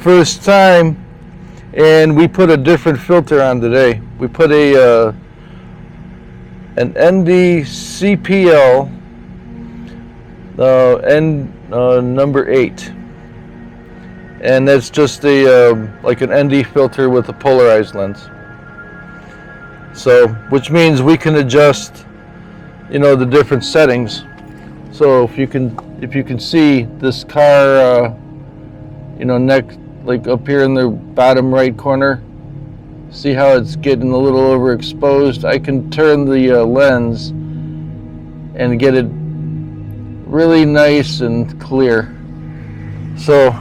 first time, and we put a different filter on today. We put an ND CPL number 8, and that's just a like an ND filter with a polarized lens. So, which means we can adjust, the different settings. So if you can see this car, next, like up here in the bottom right corner, see how it's getting a little overexposed? I can turn the lens and get it really nice and clear. So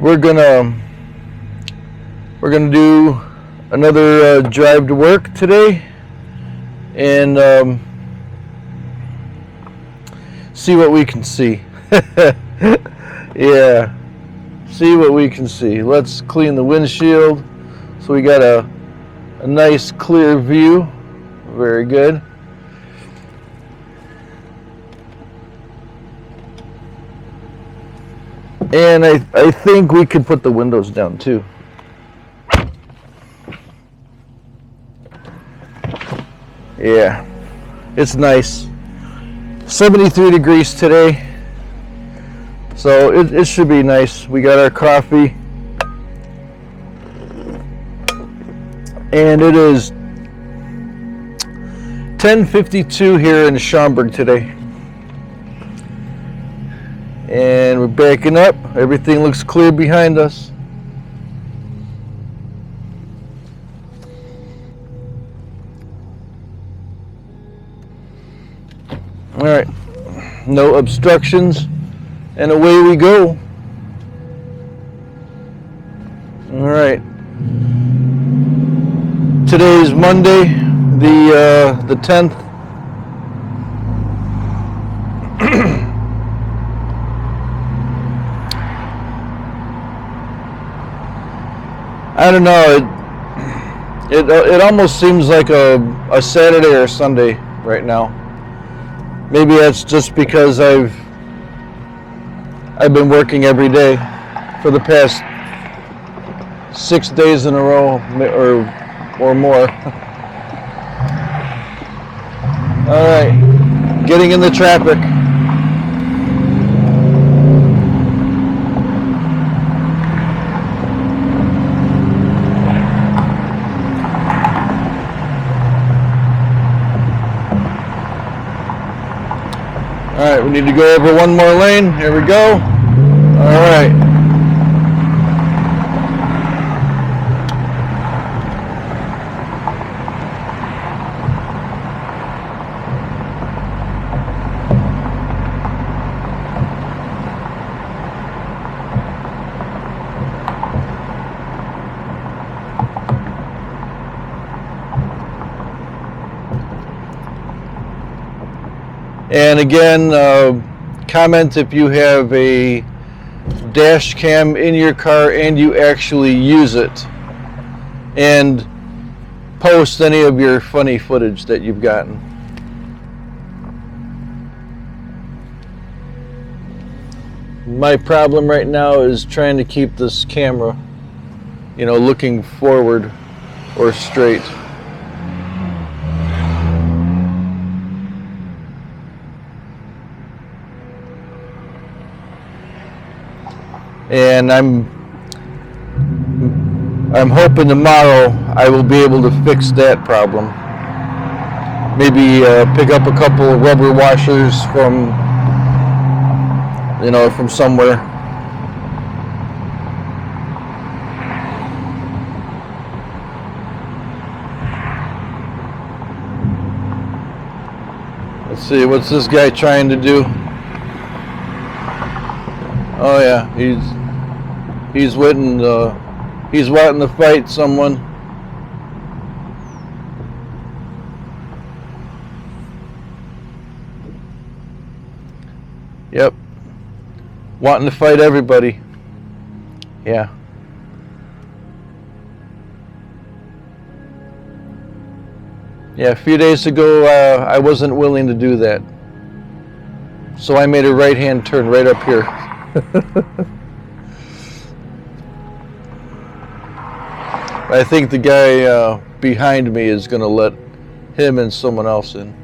we're gonna do another drive to work today, and see what we can see. Yeah, see what we can see. Let's clean the windshield so we got a nice clear view. Very good. And I think we could put the windows down too. Yeah, it's nice. 73 degrees today, so it should be nice. We got our coffee, and it is 10:52 here in Schaumburg today. And we're backing up. Everything looks clear behind us. All right, no obstructions, and away we go. All right, today is Monday, the 10th. I don't know. It almost seems like a Saturday or Sunday right now. Maybe that's just because I've been working every day for the past 6 days in a row, or more. All right, getting in the traffic. All right, we need to go over one more lane. Here we go. All right. And again, comment if you have a dash cam in your car and you actually use it, and post any of your funny footage that you've gotten. My problem right now is trying to keep this camera, looking forward or straight. And I'm hoping tomorrow I will be able to fix that problem. Maybe pick up a couple of rubber washers from somewhere. Let's see, what's this guy trying to do? Oh yeah, he's wanting to fight someone. Yep, wanting to fight everybody. Yeah. Yeah, a few days ago I wasn't willing to do that, so I made a right-hand turn right up here. I think the guy behind me is going to let him and someone else in.